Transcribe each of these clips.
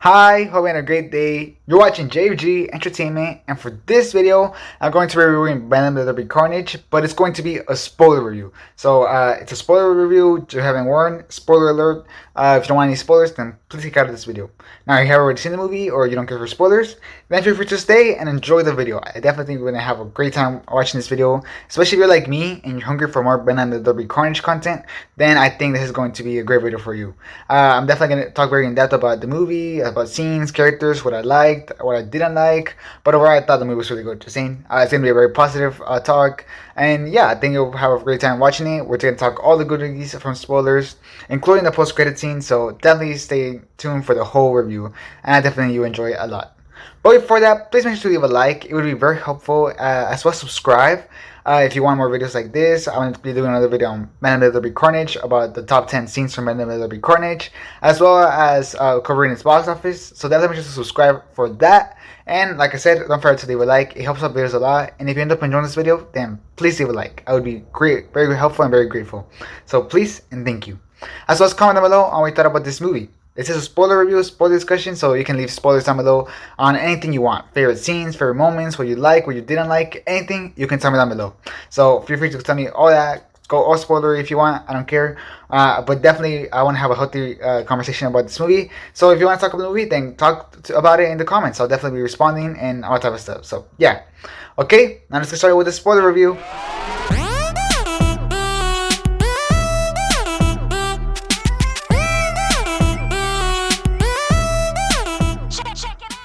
Hi, hope you're having a great day. You're watching JG Entertainment, and for this video, I'm going to be reviewing Venom and Eddie Carnage, but it's going to be a spoiler review. So, it's a spoiler review, you haven't warned, spoiler alert. If you don't want any spoilers, then please click out of this video. Now, if you have already seen the movie, or you don't care for spoilers, then feel free to stay and enjoy the video. I definitely think we're going to have a great time watching this video, especially if you're like me, and you're hungry for more Venom and Eddie Carnage content, then I think this is going to be a great video for you. I'm definitely going to talk very in depth about the movie, about scenes, characters, what I liked, what I didn't like, but overall I thought the movie was really good. Just saying, it's gonna be a very positive talk, and yeah, I think you'll have a great time watching it. We're gonna talk all the goodies from spoilers, including the post-credit scene. So definitely stay tuned for the whole review, and I definitely you enjoy it a lot. But before that, please make sure to leave a like. It would be very helpful, as well as subscribe. If you want more videos like this, I'm going to be doing another video on Venom and Eddie Carnage about the top 10 scenes from Venom and Eddie Carnage, as well as covering its box office. So definitely make sure to subscribe for that. And like I said, don't forget to leave a like. It helps out videos a lot. And if you end up enjoying this video, then please leave a like. I would be great, very helpful and very grateful. So please and thank you. As well as comment down below on what you thought about this movie. This is a spoiler review, spoiler discussion, so you can leave spoilers down below on anything you want. Favorite scenes, favorite moments, what you like, what you didn't like, anything, you can tell me down below. So feel free to tell me all that. Go all spoilery if you want, I don't care. But definitely, I want to have a healthy conversation about this movie. So if you want to talk about the movie, then talk about it in the comments. I'll definitely be responding and all type of stuff. So yeah. Okay, now let's get started with the spoiler review.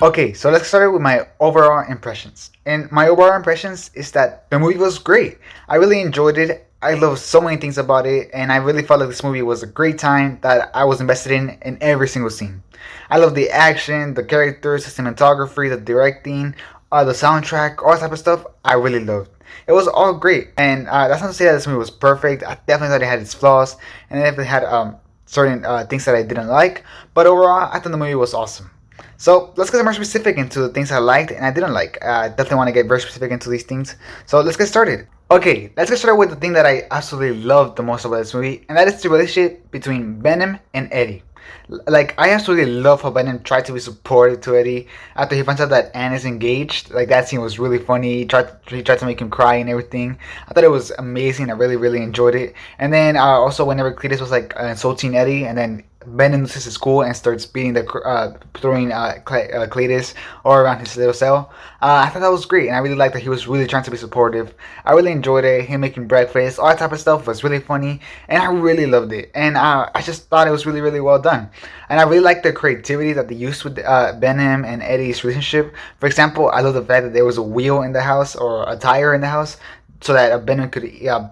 Okay, so let's start with my overall impressions. And my overall impressions is that the movie was great. I really enjoyed it. I love so many things about it, and I really felt like this movie was a great time that I was invested in every single scene. I love the action, the characters, the cinematography, the directing, the soundtrack, all that type of stuff. I really loved. It was all great, and that's not to say that this movie was perfect. I definitely thought it had its flaws, and it definitely had certain things that I didn't like. But overall, I thought the movie was awesome. So let's get more specific into the things I liked and I didn't like. I definitely want to get very specific into these things. So let's get started. Okay, let's get started with the thing that I absolutely loved the most about this movie, and that is the relationship between Venom and Eddie. Like, I absolutely love how Venom tried to be supportive to Eddie after he finds out that Anne is engaged. Like, that scene was really funny. He tried to make him cry and everything. I thought it was amazing. I really enjoyed it. And then also whenever Cletus was like insulting Eddie, and then Venom loses his cool and starts beating throwing Cletus all around his little cell. I thought that was great, and I really liked that he was really trying to be supportive. I really enjoyed it. Him making breakfast, all that type of stuff was really funny, and I really loved it. And I just thought it was really well done. And I really liked the creativity that they used with Venom and Eddie's relationship. For example, I love the fact that there was a wheel in the house or a tire in the house, so that Venom could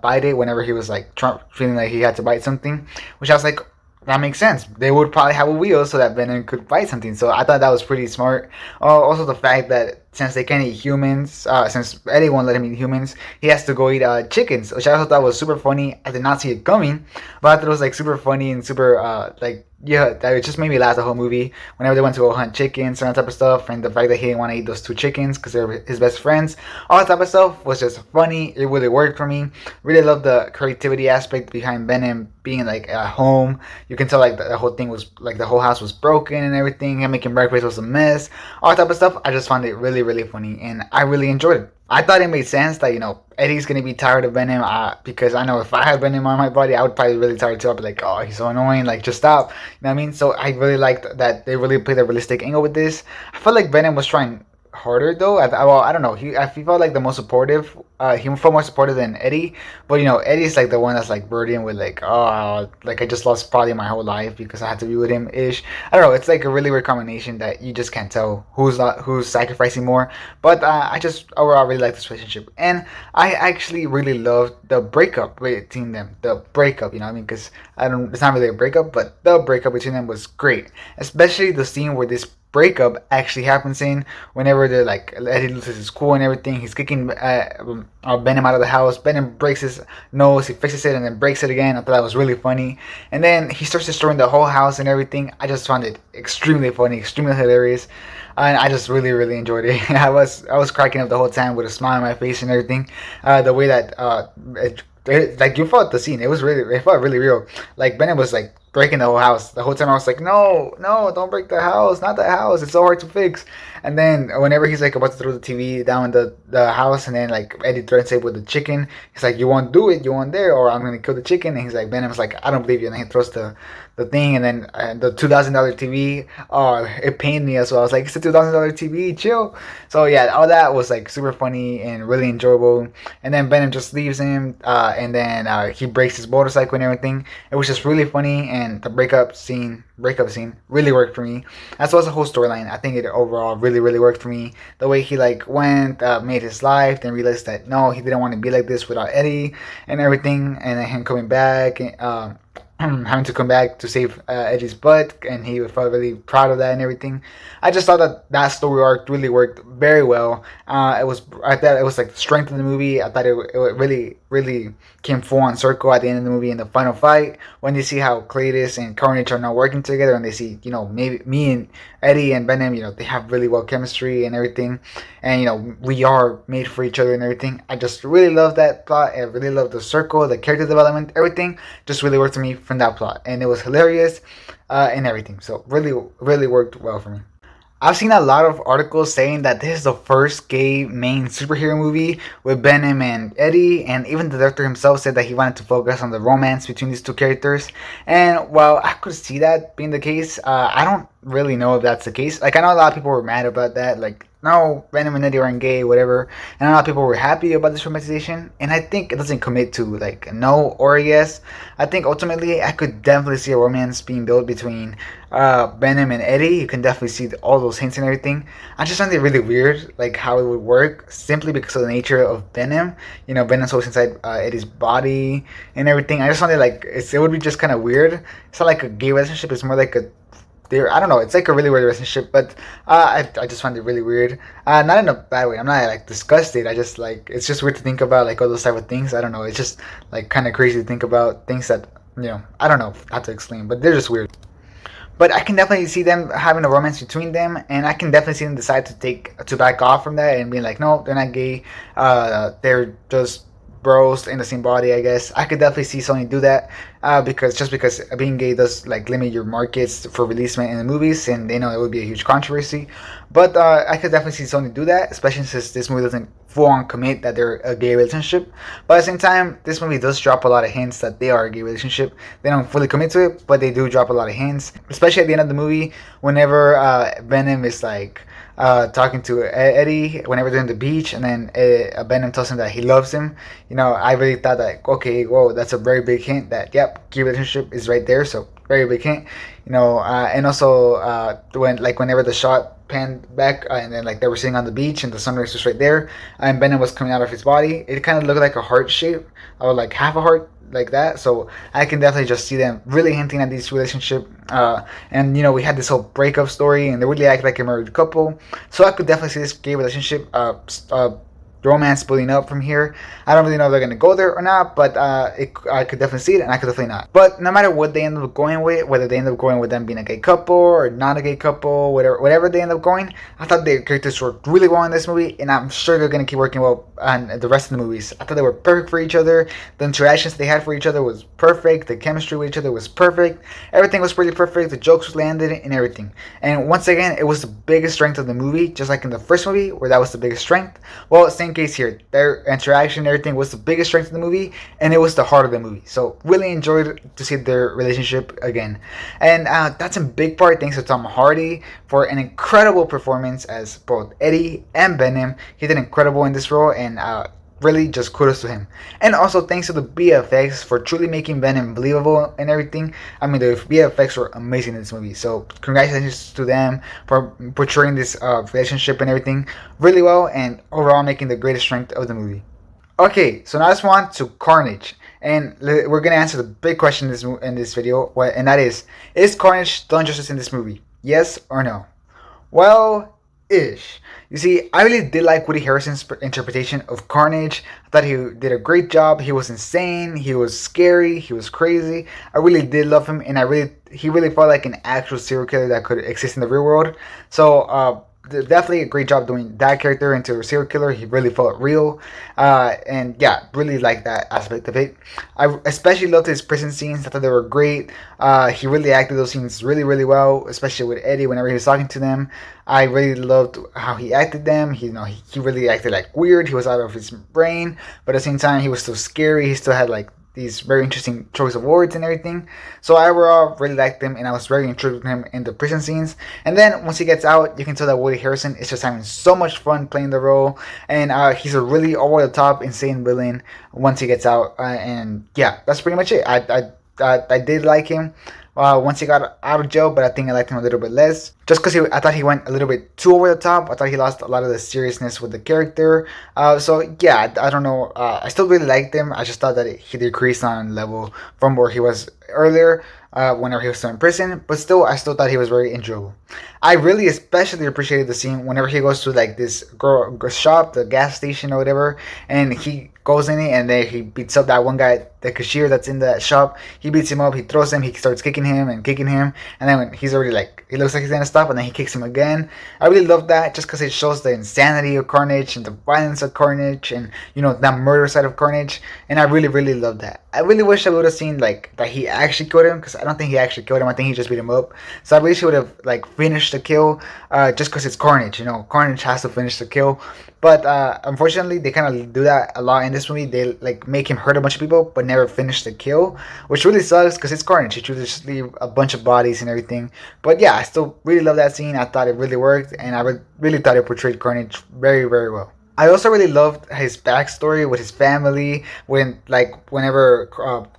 bite it whenever he was like feeling like he had to bite something. Which I was like, that makes sense. They would probably have a wheel so that Venom could bite something. So I thought that was pretty smart. Also, the fact that since they can't eat humans, since Eddie won't let him eat humans, he has to go eat chickens, which I thought was super funny. I did not see it coming, but I thought it was like super funny and super yeah, that just made me laugh the whole movie. Whenever they went to go hunt chickens and that type of stuff, and the fact that he didn't want to eat those two chickens because they're his best friends, all that type of stuff was just funny. It really worked for me. Really loved the creativity aspect behind Venom being like at home. You can tell like the whole thing was like the whole house was broken and everything. Him making breakfast was a mess. All that type of stuff. I just found it really funny, and I really enjoyed it. I thought it made sense that, you know, Eddie's gonna be tired of Venom, because I know if I had Venom on my body, I would probably be really tired too. I'd be like, oh, he's so annoying, like, just stop. You know what I mean? So I really liked that they really played a realistic angle with this. I felt like Venom was trying harder though. I don't know. He felt like the most supportive. He felt more supportive than Eddie. But you know, Eddie's like the one that's like burdened with like, oh, like I just lost probably my whole life because I had to be with him ish. I don't know. It's like a really weird combination that you just can't tell who's sacrificing more. But I just overall really like this relationship, and I actually really loved the breakup between them. The breakup, you know what I mean? Because it's not really a breakup, but the breakup between them was great. Especially the scene where this breakup actually happens in, whenever they're like Eddie loses his cool and everything. He's kicking Venom out of the house. Venom breaks his nose, he fixes it and then breaks it again. I thought that was really funny. And then he starts destroying the whole house and everything. I just found it extremely funny, extremely hilarious, and I just really enjoyed it. I was cracking up the whole time with a smile on my face and everything. The way that like you felt the scene, it felt really real. Like Venom was like breaking the whole house. The whole time I was like, no, no, don't break the house, not the house. It's so hard to fix. And then whenever he's like about to throw the TV down the house, and then like Eddie threatens it with the chicken, he's like, you won't do it, you won't dare, or I'm gonna kill the chicken. And he's like, Venom's like, I don't believe you. And then he throws the thing, and then the $2,000 TV. Oh, it pained me as well. I was like, it's a $2,000 TV, chill. So yeah, all that was like super funny and really enjoyable. And then Venom just leaves him, and then he breaks his motorcycle and everything. It was just really funny, and the breakup scene really worked for me, as well as the whole storyline. I think it overall really worked for me. The way he like went, made his life, then realized that no, he didn't want to be like this without Eddie and everything, and then him coming back, having to come back to save Eddie's butt, and he felt really proud of that and everything. I just thought that story arc really worked very well. I thought it was like the strength of the movie. I thought it really came full on circle at the end of the movie in the final fight, when they see how Cletus and Carnage are not working together, and they see, maybe me and Eddie and Venom, they have really well chemistry and everything, and we are made for each other and everything. I just really love that plot. I really love the circle, the character development, everything just really worked for me from that plot, and it was hilarious and everything. So really worked well for me. I've seen a lot of articles saying that this is the first gay main superhero movie with Venom and Eddie, and even the director himself said that he wanted to focus on the romance between these two characters. And while I could see that being the case, I don't really know if that's the case. Like, I know a lot of people were mad about that, like, no, Venom and Eddie aren't gay, whatever. And a lot of people were happy about this romanticization, and I think it doesn't commit to like a no or a yes. I think ultimately I could definitely see a romance being built between Venom and Eddie. You can definitely see all those hints and everything. I just find it really weird, like how it would work, simply because of the nature of Venom. Venom's always inside Eddie's body and everything. I just find it like it would be just kind of weird. It's not like a gay relationship. It's more like I don't know. It's like a really weird relationship, but I just find it really weird. Not in a bad way. I'm not like disgusted. I just like, it's just weird to think about like all those type of things. I don't know. It's just like kind of crazy to think about things that I don't know how to explain, but they're just weird. But I can definitely see them having a romance between them, and I can definitely see them decide to back off from that and be like, no, they're not gay. They're just bros in the same body, I guess. I could definitely see Sony do that because being gay does like limit your markets for releasement in the movies, and they know it would be a huge controversy. But I could definitely see Sony do that, especially since this movie doesn't full on commit that they're a gay relationship. But at the same time, this movie does drop a lot of hints that they are a gay relationship. They don't fully commit to it, but they do drop a lot of hints, especially at the end of the movie whenever Venom is like talking to Eddie whenever they're on the beach, and then Venom tells him that he loves him. I really thought that, okay, whoa, that's a very big hint that, yep, gay relationship is right there. So very big hint. And also whenever the shot panned back, and then like they were sitting on the beach and the sunrise was right there, and Venom was coming out of his body, it kind of looked like a heart shape, or like half a heart, like that. So I can definitely just see them really hinting at this relationship. And we had this whole breakup story, and they really act like a married couple. So I could definitely see this gay relationship romance building up from here. I don't really know if they're gonna go there or not, but I could definitely see it, and I could definitely not. But no matter what they end up going with, whether they end up going with them being a gay couple or not a gay couple, whatever they end up going, I thought their characters worked really well in this movie, and I'm sure they're gonna keep working well on the rest of the movies. I thought they were perfect for each other. The interactions they had for each other was perfect. The chemistry with each other was perfect. Everything was pretty perfect. The jokes was landed and everything. And once again, it was the biggest strength of the movie, just like in the first movie where that was the biggest strength. Well, same case here. Their interaction and everything was the biggest strength of the movie, and it was the heart of the movie. So really enjoyed to see their relationship again. And that's in big part thanks to Tom Hardy for an incredible performance as both Eddie and Venom. He did incredible in this role, and really just kudos to him. And also thanks to the VFX for truly making Venom believable and everything. I mean, the VFX were amazing in this movie, so congratulations to them for portraying this relationship and everything really well, and overall making the greatest strength of the movie. Okay, so now let's move on to Carnage, and we're gonna answer the big question in this video, and that is Carnage still injustice in this movie? Yes or no? Well, ish. You see, I really did like Woody Harrelson's interpretation of Carnage. I thought he did a great job. He was insane. He was scary. He was crazy. I really did love him, and he really felt like an actual serial killer that could exist in the real world. So definitely a great job doing that character into a serial killer. He really felt real, and yeah, really like that aspect of it. I especially loved his prison scenes. I thought they were great. He really acted those scenes really, really well, especially with Eddie whenever he was talking to them. I really loved how he acted them. He really acted like weird. He was out of his brain, but at the same time, he was still scary. He still had like these very interesting choice of words and everything. So I overall really liked him, and I was very intrigued with him in the prison scenes. And then once he gets out, you can tell that Woody Harrelson is just having so much fun playing the role, and he's a really over the top, insane villain once he gets out. And yeah, that's pretty much it. I did like him. Once he got out of jail, but I think I liked him a little bit less. Just because I thought he went a little bit too over the top. I thought he lost a lot of the seriousness with the character. So yeah, I don't know. I still really liked him. I just thought that he decreased on level from where he was earlier. Whenever he was still in prison, but still, I still thought he was very enjoyable. I really especially appreciated the scene whenever he goes to like this girl shop, the gas station or whatever, and he goes in it and then he beats up that one guy, the cashier that's in that shop. He beats him up, he throws him, he starts kicking him, and then when he's already like, he looks like he's gonna stop, and then he kicks him again. I really love that just because it shows the insanity of Carnage and the violence of Carnage, and that murder side of Carnage, and I really, really love that. I really wish I would have seen like that he actually killed him, because I don't think he actually killed him. I think he just beat him up. So I wish he would have like finished the kill, just because it's Carnage. Carnage has to finish the kill. But unfortunately, they kind of do that a lot in this movie. They like make him hurt a bunch of people, but never finish the kill, which really sucks because it's Carnage. He should just leave a bunch of bodies and everything. But yeah, I still really love that scene. I thought it really worked, and I really thought it portrayed Carnage very, very well. I also really loved his backstory with his family. Whenever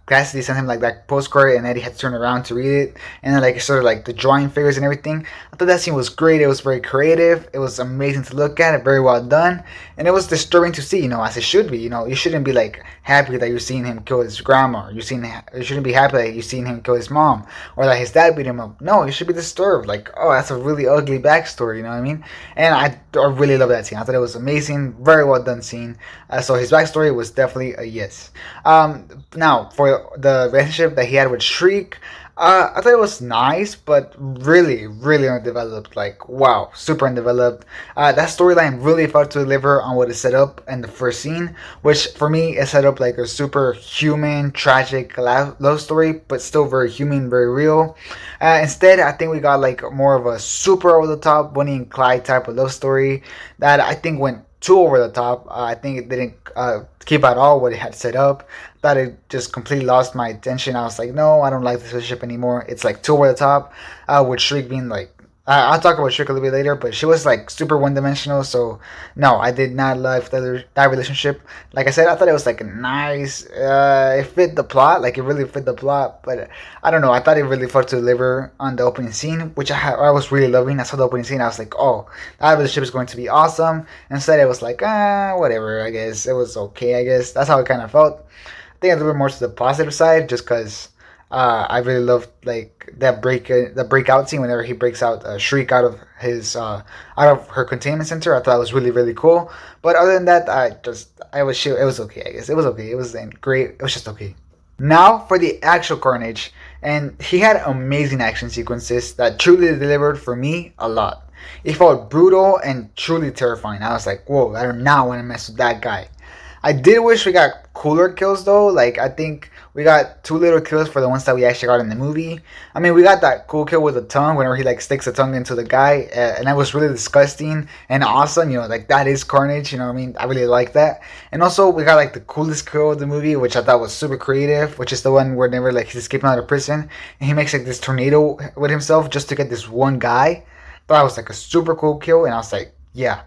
Cassidy sent him like that postcard, and Eddie had to turn around to read it, and then like sort of like the drawing figures and everything. I thought that scene was great. It was very creative. It was amazing to look at. Very well done, and it was disturbing to see. As it should be. You shouldn't be like happy that you're seeing him kill his grandma. You shouldn't be happy that you're seeing him kill his mom, or that his dad beat him up. No, you should be disturbed. Like, oh, that's a really ugly backstory. You know what I mean? And I really love that scene. I thought it was amazing. Very well done scene. So his backstory was definitely a yes. Now for the relationship that he had with Shriek, I thought it was nice, but really, really undeveloped. Like, wow, super undeveloped. That storyline really failed to deliver on what is set up in the first scene, which for me is set up like a super human, tragic love story, but still very human, very real. Instead, I think we got like more of a super over the top Bonnie and Clyde type of love story that I think went too over the top. I think it didn't keep at all what it had set up. Thought it just completely lost my attention. I was like, no, I don't like this relationship anymore. It's like too over the top. With Shriek being like, I'll talk about Shriek a little bit later, but she was like super one dimensional. So no, I did not like that relationship. Like I said, I thought it was like nice. It fit the plot, like it really fit the plot. But I don't know. I thought it really failed to deliver on the opening scene, which I was really loving. I saw the opening scene, I was like, oh, that relationship is going to be awesome. Instead, it was like, whatever. I guess it was okay. I guess that's how it kind of felt. I think a little bit more to the positive side, just because I really loved like that the breakout scene whenever he breaks out Shriek out of her containment center. I thought it was really, really cool. But other than that, it was okay. I guess it was okay. It wasn't great. It was just okay. Now for the actual Carnage, and he had amazing action sequences that truly delivered for me a lot. It felt brutal and truly terrifying. I was like, whoa, I do not want to mess with that guy. I did wish we got cooler kills though. Like, I think we got too little kills for the ones that we actually got in the movie. I mean, we got that cool kill with the tongue whenever he like sticks the tongue into the guy, and that was really disgusting and awesome. Like that is Carnage. You know what I mean? I really like that. And also we got like the coolest kill of the movie, which I thought was super creative, which is the one whenever like he's escaping out of prison and he makes like this tornado with himself just to get this one guy. That was like a super cool kill, and I was like, yeah,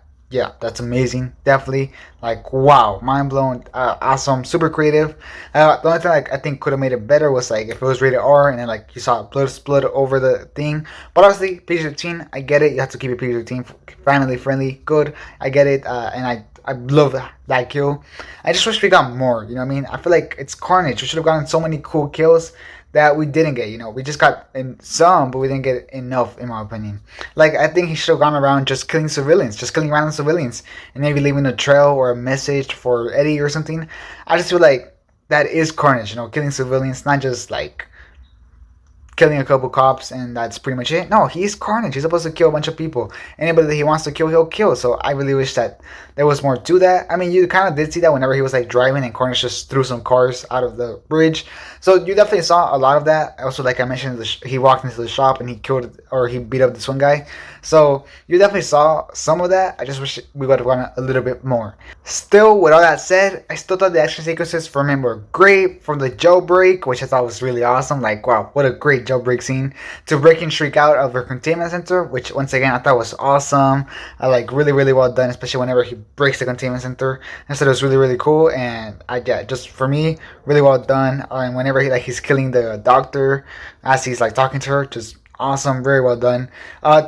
that's amazing. Definitely, like, wow, mind blown, awesome, super creative. The only thing like I think could have made it better was like if it was rated R and then like you saw blood split over the thing. But obviously, PG-13, I get it. You have to keep it PG-13, family friendly, good. I get it, and I love that kill. I just wish we got more. You know what I mean? I feel like it's Carnage. We should have gotten so many cool kills that we didn't get. We just got in some, but we didn't get enough, in my opinion. Like, I think he should have gone around just killing civilians, just killing random civilians, and maybe leaving a trail or a message for Eddie or something. I just feel like that is Carnage, killing civilians, not just like killing a couple cops and that's pretty much it. No, he's Carnage. He's supposed to kill a bunch of people. Anybody that he wants to kill, he'll kill. So I really wish that there was more to that. I mean, you kind of did see that whenever he was like driving and Carnage just threw some cars out of the bridge. So you definitely saw a lot of that. Also, like I mentioned, he walked into the shop and he killed or he beat up this one guy. So you definitely saw some of that. I just wish we would have gone a little bit more. Still, with all that said, I still thought the action sequences for him were great. From the jailbreak, which I thought was really awesome. Like, wow, what a great jailbreak scene. To breaking Shriek out of her containment center, which once again I thought was awesome. Like really, really well done, especially whenever he breaks the containment center. I said it was really, really cool. And just for me, really well done. And whenever he's killing the doctor as he's like talking to her, just awesome, very well done.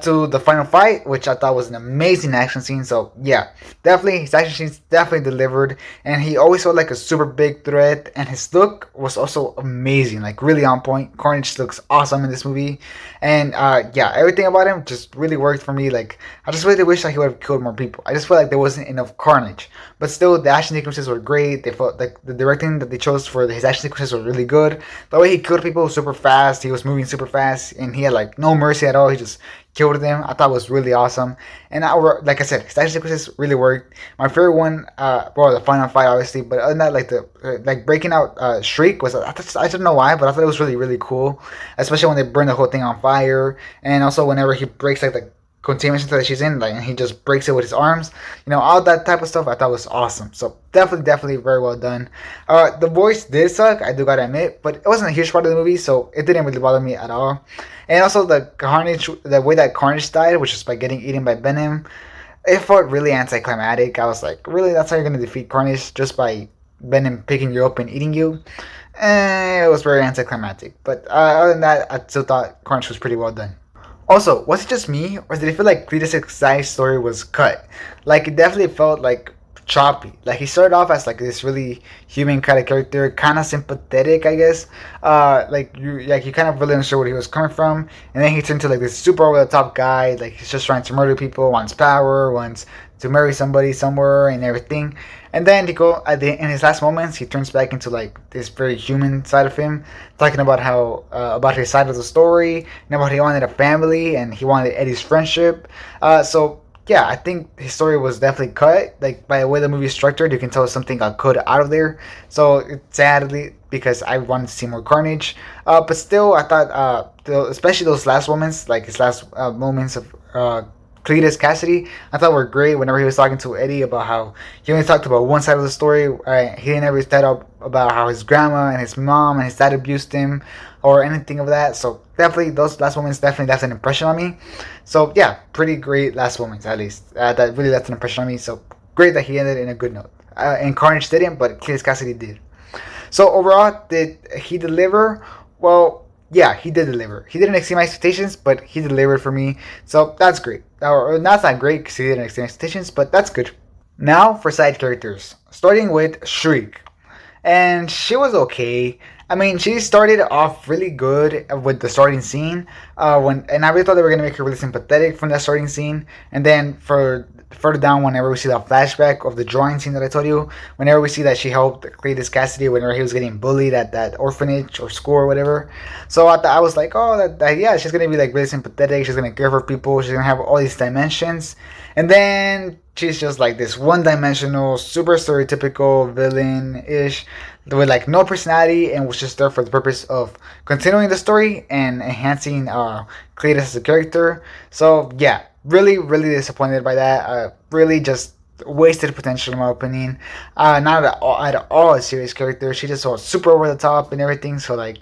To the final fight, which I thought was an amazing action scene. So yeah, definitely his action scenes definitely delivered, and he always felt like a super big threat. And his look was also amazing, like really on point. Carnage looks awesome in this movie, and everything about him just really worked for me. Like I just really wish that he would have killed more people. I just felt like there wasn't enough Carnage, but still the action sequences were great. They felt like the directing that they chose for his action sequences was really good. The way he killed people super fast, he was moving super fast, and he had like no mercy at all. He just killed them. I thought was really awesome. And like I said, his action sequences really worked. My favorite one, the final fight, obviously. But other than that, like the breaking out Shriek was. I don't know why, but I thought it was really really cool. Especially when they burn the whole thing on fire, and also whenever he breaks like the containment center that she's in, like, and he just breaks it with his arms. All that type of stuff I thought was awesome. So definitely very well done. The voice did suck, I do gotta admit, but it wasn't a huge part of the movie, so it didn't really bother me at all. And also the Carnage, the way that Carnage died, which was by getting eaten by Venom, it felt really anticlimactic. I was like, really, that's how you're gonna defeat Carnage, just by Venom picking you up and eating you? It was very anticlimactic. But other than that, I still thought Carnage was pretty well done. Also, was it just me, or did it feel like Cletus Kassidy's story was cut? Like, it definitely felt like choppy. Like, he started off as like this really human kind of character, kind of sympathetic, I guess. You kind of really understood where he was coming from, and then he turned to like this super over the top guy. Like, he's just trying to murder people, wants power, wants to marry somebody somewhere, and everything. And then in his last moments, he turns back into like this very human side of him, talking about how about his side of the story, and about he wanted a family and he wanted Eddie's friendship. I think his story was definitely cut. Like by the way the movie is structured, you can tell something got cut out of there. So sadly, because I wanted to see more Carnage, but still, I thought, especially those last moments, like his last moments of Cletus Kassidy, I thought were great. Whenever he was talking to Eddie about how he only talked about one side of the story, he didn't ever start up about how his grandma and his mom and his dad abused him or anything of that. So definitely those last moments definitely left an impression on me. So yeah, pretty great last moments at least. That really left an impression on me. So great that he ended in a good note. And Carnage didn't, but Cletus Kassidy did. So overall, did he deliver? Well, yeah, he did deliver. He didn't exceed my expectations, but he delivered for me. So that's great. Or that's not great because he didn't exceed my expectations, but that's good. Now for side characters. Starting with Shriek. And she was okay. I mean, she started off really good with the starting scene. And I really thought they were going to make her really sympathetic from that starting scene. And then for further down, whenever we see that flashback of the drawing scene that I told you, whenever we see that she helped Cletus Kassidy whenever he was getting bullied at that orphanage or school or whatever. So I was like, oh, yeah, she's going to be like really sympathetic. She's going to care for people. She's going to have all these dimensions. And then she's just like this one-dimensional, super stereotypical villain-ish with like no personality and was just there for the purpose of continuing the story and enhancing Cletus as a character. So yeah, really, really disappointed by that. Really just wasted potential in my opinion. Not at all a serious character. She just was super over the top and everything. So like,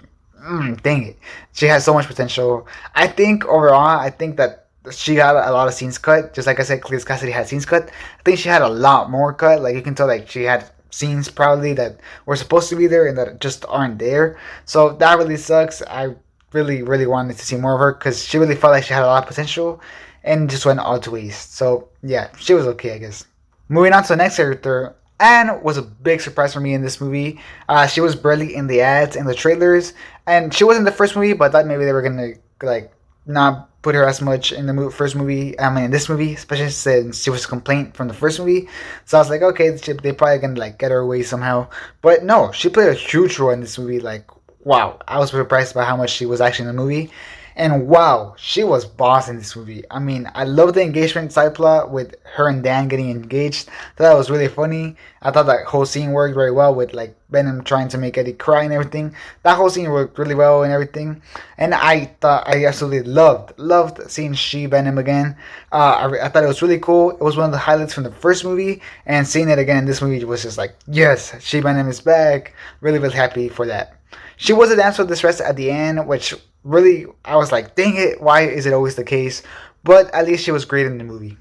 dang it, she has so much potential. I think overall, that she had a lot of scenes cut. Just like I said, Cletus Kassidy had scenes cut. I think she had a lot more cut. Like you can tell, like she had scenes probably that were supposed to be there and that just aren't there. So that really sucks. I really, really wanted to see more of her because she really felt like she had a lot of potential and just went all to waste. So yeah, she was okay, I guess. Moving on to the next character, Anne was a big surprise for me in this movie. She was barely in the ads and the trailers, and she was in the first movie, but I thought maybe they were gonna like not put her as much in the first movie. I mean, in this movie, especially since she was a complaint from the first movie. So I was like, okay, they probably gonna like get her away somehow. But no, she played a huge role in this movie. Like, wow, I was surprised by how much she was actually in the movie. And wow, she was boss in this movie. I mean, I love the engagement side plot with her and Dan getting engaged. I thought that was really funny. I thought that whole scene worked very well with like Venom trying to make Eddie cry and everything. That whole scene worked really well and everything. And I thought I absolutely loved seeing She Venom again. I thought it was really cool. It was one of the highlights from the first movie, and seeing it again in this movie was just like, yes, She Venom is back. Really happy for that. She was a damsel in distress at the end, which really I was like, dang it, why is it always the case? But at least she was great in the movie.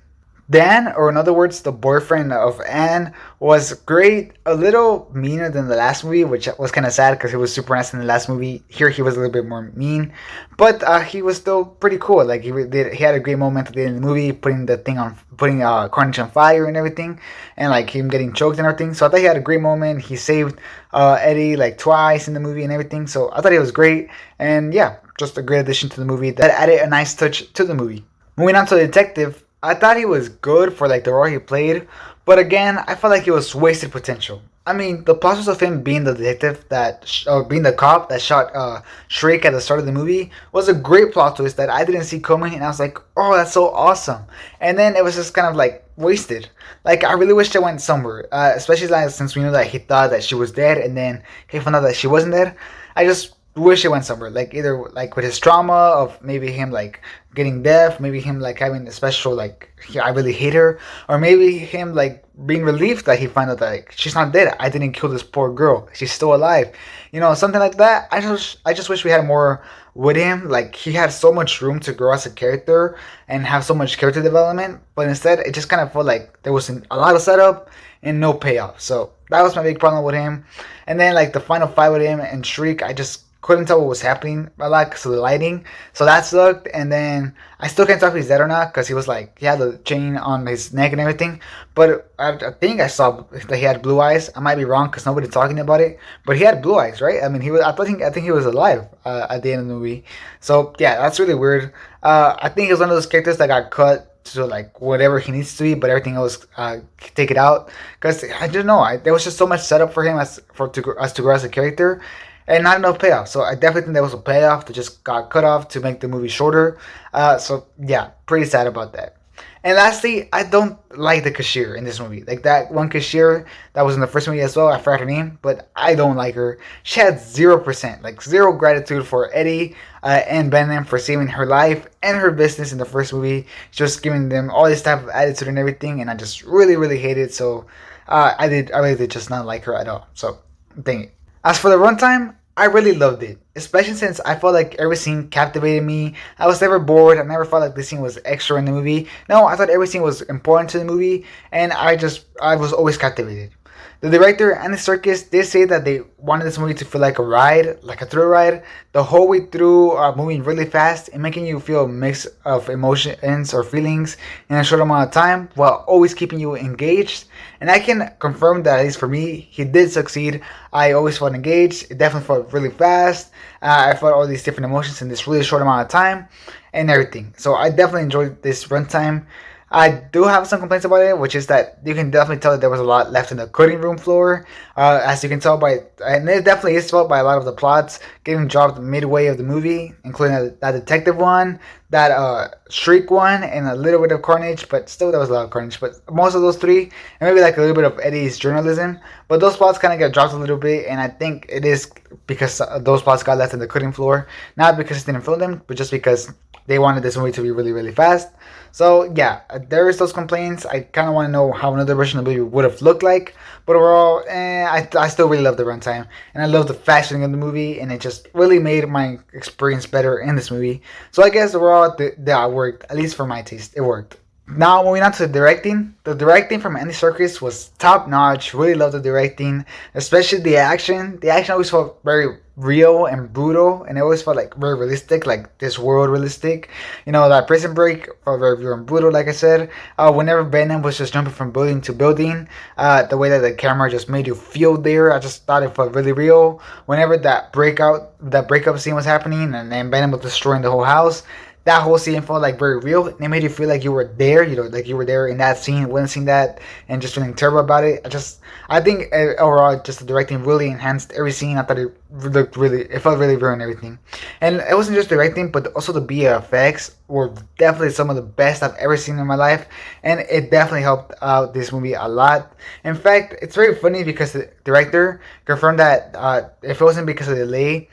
Dan, or in other words, the boyfriend of Anne, was great. A little meaner than the last movie, which was kind of sad because he was super nice in the last movie. Here he was a little bit more mean, but he was still pretty cool. Like he had a great moment at the end of the movie, putting Carnage on fire and everything, and like him getting choked and everything. So I thought he had a great moment. He saved Eddie like twice in the movie and everything. So I thought he was great, and yeah, just a great addition to the movie that added a nice touch to the movie. Moving on to the detective. I thought he was good for like the role he played, but again, I felt like he was wasted potential. I mean, the process of him being the detective or being the cop that shot Shriek at the start of the movie was a great plot twist that I didn't see coming, and I was like, oh, that's so awesome. And then it was just kind of like wasted. Like I really wish it went somewhere, especially like, since we knew that he thought that she was dead, and then he found out that she wasn't dead. I just wish it went somewhere, like either like with his trauma of maybe him like getting deaf, maybe him like having a special like I really hate her, or maybe him like being relieved that he found out that like she's not dead. I didn't kill this poor girl. She's still alive. You know, something like that. I just wish we had more with him. Like he had so much room to grow as a character and have so much character development, but instead it just kind of felt like there wasn't a lot of setup and no payoff. So that was my big problem with him. And then like the final fight with him and Shriek, I just couldn't tell what was happening a lot because of the lighting, so that sucked. And then I still can't tell if he's dead or not because he was like he had the chain on his neck and everything. But I think I saw that he had blue eyes. I might be wrong because nobody's talking about it, but he had blue eyes, right? I mean, he was. I think he was alive at the end of the movie. So yeah, that's really weird. I think he was one of those characters that got cut to like whatever he needs to be, but everything else take it out because I don't know. There was just so much setup for him as to grow as a character, and not enough payoff. So I definitely think there was a payoff that just got cut off to make the movie shorter. So yeah, pretty sad about that. And lastly, I don't like the cashier in this movie. Like that one cashier that was in the first movie as well. I forgot her name, but I don't like her. She had 0%, like zero gratitude for Eddie and Venom for saving her life and her business in the first movie. Just giving them all this type of attitude and everything, and I just really hate it. So I really did just not like her at all. So dang it. As for the runtime, I really loved it, especially since I felt like every scene captivated me. I was never bored. I never felt like this scene was extra in the movie. No, I thought every scene was important to the movie, and I was always captivated. The director and the circus did say that they wanted this movie to feel like a ride, like a thrill ride, the whole way through, moving really fast and making you feel a mix of emotions or feelings in a short amount of time, while always keeping you engaged. And I can confirm that, at least for me, he did succeed. I always felt engaged. It definitely felt really fast. I felt all these different emotions in this really short amount of time and everything. So I definitely enjoyed this runtime. I do have some complaints about it, which is that you can definitely tell that there was a lot left in the cutting room floor. As you can tell and it definitely is felt by a lot of the plots getting dropped midway of the movie, including that detective one, that Shriek one, and a little bit of Carnage, but still there was a lot of Carnage. But most of those three, and maybe like a little bit of Eddie's journalism, but those plots kind of get dropped a little bit, and I think it is because those plots got left in the cutting floor, not because it didn't film them, but just because they wanted this movie to be really fast. So yeah, there is those complaints. I kind of want to know how another version of the movie would have looked like. But overall, I still really love the runtime, and I love the fashioning of the movie, and it just really made my experience better in this movie. So I guess overall, that worked, at least for my taste. It worked. Now moving on to the directing from Andy Serkis was top notch. Really loved the directing, especially the action. The action always felt very real and brutal, and it always felt like very realistic, like this world realistic. You know, that Prison Break felt very real and brutal, like I said. Whenever Venom was just jumping from building to building, the way that the camera just made you feel there, I just thought it felt really real. Whenever that breakup scene was happening, and then Venom was destroying the whole house, that whole scene felt like very real. And it made you feel like you were there, like you were there in that scene, witnessing that, and just feeling terrible about it. I think overall, just the directing really enhanced every scene. I thought it felt really real and everything. And it wasn't just directing, but also the BFX were definitely some of the best I've ever seen in my life, and it definitely helped out this movie a lot. In fact, it's very funny because the director confirmed that if it wasn't because of the delay,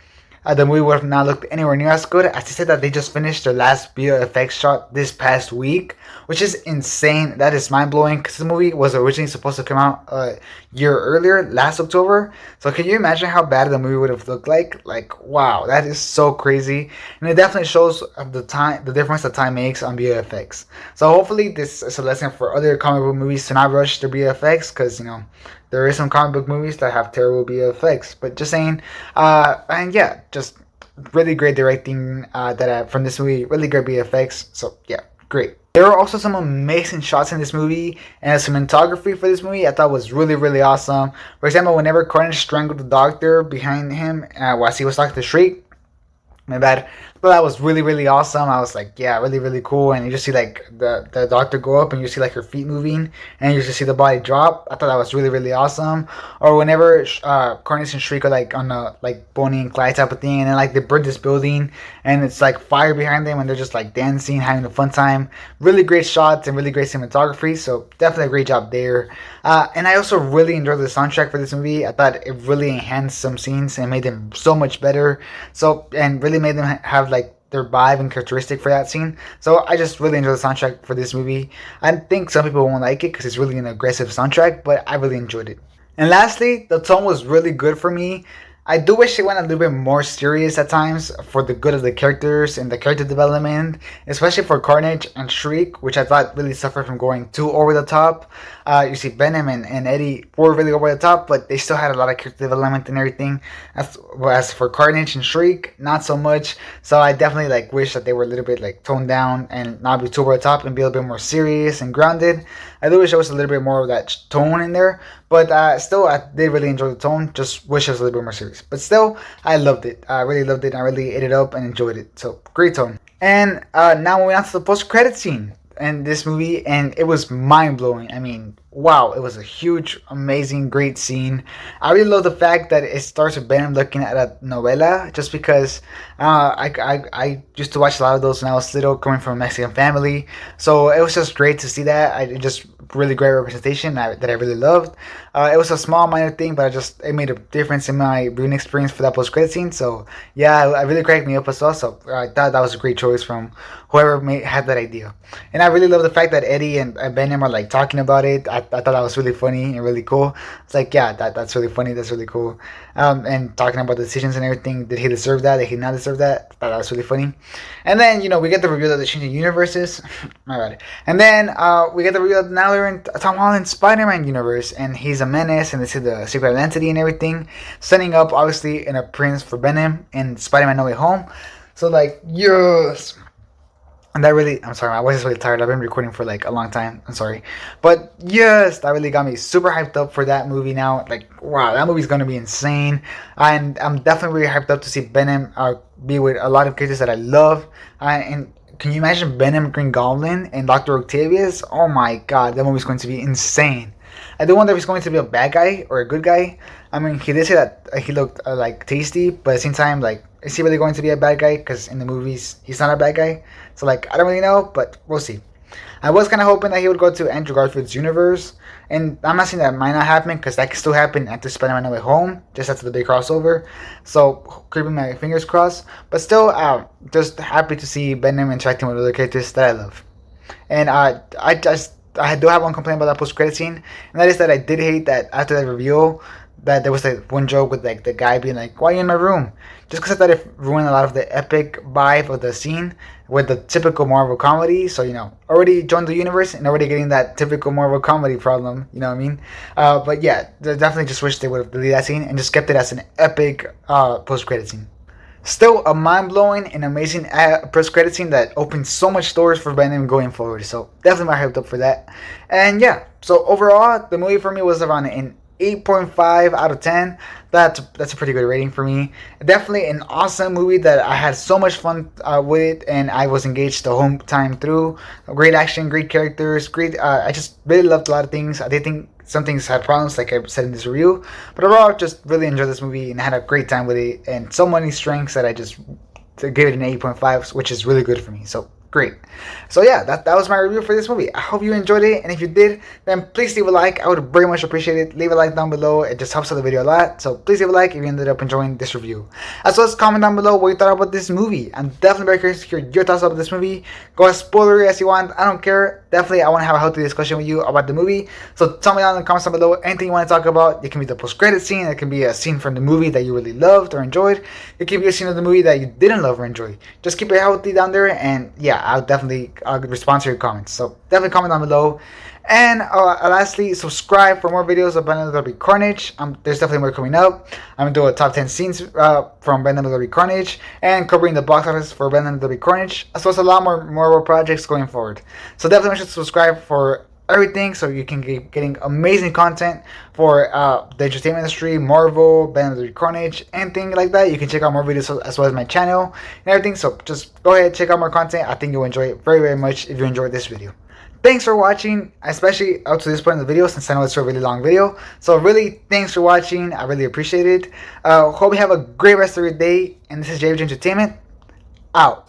the movie would have not looked anywhere near as good. As he said that they just finished their last VFX shot this past week, which is insane. That is mind blowing because the movie was originally supposed to come out a year earlier, last October. So can you imagine how bad the movie would have looked like? Like, wow, that is so crazy, and it definitely shows the difference that time makes on VFX. So hopefully this is a lesson for other comic book movies to not rush their VFX, because there is some comic book movies that have terrible VFX. But just saying, and yeah, just really great directing from this movie, really great VFX. So yeah, great. There are also some amazing shots in this movie, and the cinematography for this movie I thought was really, really awesome. For example, whenever Carnage strangled the doctor behind him while he was talking to Shriek, my bad. But that was really, really awesome. I was like, yeah, really, really cool. And you just see like the doctor go up, and you see like her feet moving, and you just see the body drop. I thought that was really, really awesome. Or whenever Carnage and Shriek are like on a like Bonnie and Clyde type of thing, and then like they burn this building, and it's like fire behind them, and they're just like dancing, having a fun time. Really great shots and really great cinematography. So definitely a great job there. And I also really enjoyed the soundtrack for this movie. I thought it really enhanced some scenes and made them so much better. So, and really made them have like their vibe and characteristic for that scene. So I just really enjoyed the soundtrack for this movie. I think some people won't like it because it's really an aggressive soundtrack, but I really enjoyed it. And lastly, the tone was really good for me. I do wish it went a little bit more serious at times for the good of the characters and the character development, especially for Carnage and Shriek, which I thought really suffered from going too over the top. You see Venom and Eddie were really over the top, but they still had a lot of character development and everything. As for Carnage and Shriek, not so much. So I definitely like wish that they were a little bit like toned down and not be too over the top and be a little bit more serious and grounded. I do wish there was a little bit more of that tone in there, but still I did really enjoy the tone. Just wish it was a little bit more serious. But still, I loved it. I really loved it. I really ate it up and enjoyed it. So great tone. And now moving on to the post-credit scene in this movie, and it was mind-blowing. I mean, wow, it was a huge, amazing, great scene. I really love the fact that it starts with Venom looking at a novela, just because I used to watch a lot of those when I was little, coming from a Mexican family. So it was just great to see that. It just really great representation that I really loved. It was a small, minor thing, but it made a difference in my viewing experience for that post-credit scene. So yeah, I really cracked me up as well. So I thought that was a great choice from whoever had that idea. And I really love the fact that Eddie and Venom are like talking about it. I thought that was really funny and really cool. It's like, yeah, that's really funny. That's really cool. And talking about the decisions and everything. Did he deserve that? Did he not deserve that? I thought that was really funny. And then, we get the reveal that they're changing universes. All right. And then we get the reveal that now they're in Tom Holland's Spider-Man universe, and he's a menace, and they see the secret identity and everything, setting up, obviously, an appearance for Venom in Spider-Man No Way Home. So, like, yes. And that really, I'm sorry, my voice is really tired. I've been recording for like a long time. I'm sorry. But yes, that really got me super hyped up for that movie now. Like, wow, that movie's going to be insane. And I'm definitely really hyped up to see Venom be with a lot of characters that I love. And can you imagine Venom, Green Goblin, and Dr. Octavius? Oh my god, that movie's going to be insane. I do wonder if he's going to be a bad guy or a good guy. I mean, he did say that he looked like tasty, but at the same time, like, is he really going to be a bad guy? Because in the movies, he's not a bad guy. So, like, I don't really know, but we'll see. I was kind of hoping that he would go to Andrew Garfield's universe, and I'm not saying that might not happen, because that could still happen after Spider-Man No Way Home, just after the big crossover. So, keeping my fingers crossed. But still, just happy to see Venom interacting with other characters that I love. And I do have one complaint about that post-credit scene, and that is that I did hate that after that reveal, that there was like one joke with like the guy being like, "Why are you in my room?" Just because I thought it ruined a lot of the epic vibe of the scene with the typical Marvel comedy. So, already joined the universe and already getting that typical Marvel comedy problem. You know what I mean? But yeah, definitely just wish they would have deleted that scene and just kept it as an epic post-credit scene. Still a mind-blowing and amazing post-credit scene that opens so much doors for Venom going forward. So definitely hyped up for that. And yeah, so overall, the movie for me was around an 8.5 out of 10. That's a pretty good rating for me. Definitely an awesome movie that I had so much fun with it, and I was engaged the whole time through. Great action, great characters, great. I just really loved a lot of things. I did think some things had problems, like I said in this review, but overall, just really enjoyed this movie and had a great time with it, and so many strengths that I just gave it an 8.5, which is really good for me. So great. So yeah, that was my review for this movie. I hope you enjoyed it, and if you did, then please leave a like. I would very much appreciate it. Leave a like down below. It just helps out the video a lot. So please leave a like if you ended up enjoying this review. As well as comment down below what you thought about this movie. I'm definitely very curious to hear your thoughts about this movie. Go as spoilery as you want. I don't care. Definitely, I want to have a healthy discussion with you about the movie. So tell me down in the comments down below anything you want to talk about. It can be the post-credit scene. It can be a scene from the movie that you really loved or enjoyed. It can be a scene of the movie that you didn't love or enjoy. Just keep it healthy down there, and yeah, I'll respond to your comments. So definitely comment down below. And lastly, subscribe for more videos of Venom and Eddie Carnage. There's definitely more coming up. I'm gonna do a top 10 scenes from Venom and Eddie Carnage, and covering the box office for Venom and Eddie Carnage, as well as a lot more projects going forward. So definitely make sure to subscribe for everything, so you can keep getting amazing content for the entertainment industry, Marvel, Venom and Eddie Carnage, anything like that. You can check out more videos as well as my channel and everything. So just go ahead, check out more content. I think you'll enjoy it very much if you enjoyed this video. Thanks for watching, especially up to this point in the video, since I know it's a really long video. So really, thanks for watching. I really appreciate it. Hope you have a great rest of your day. And this is JVG Entertainment, out.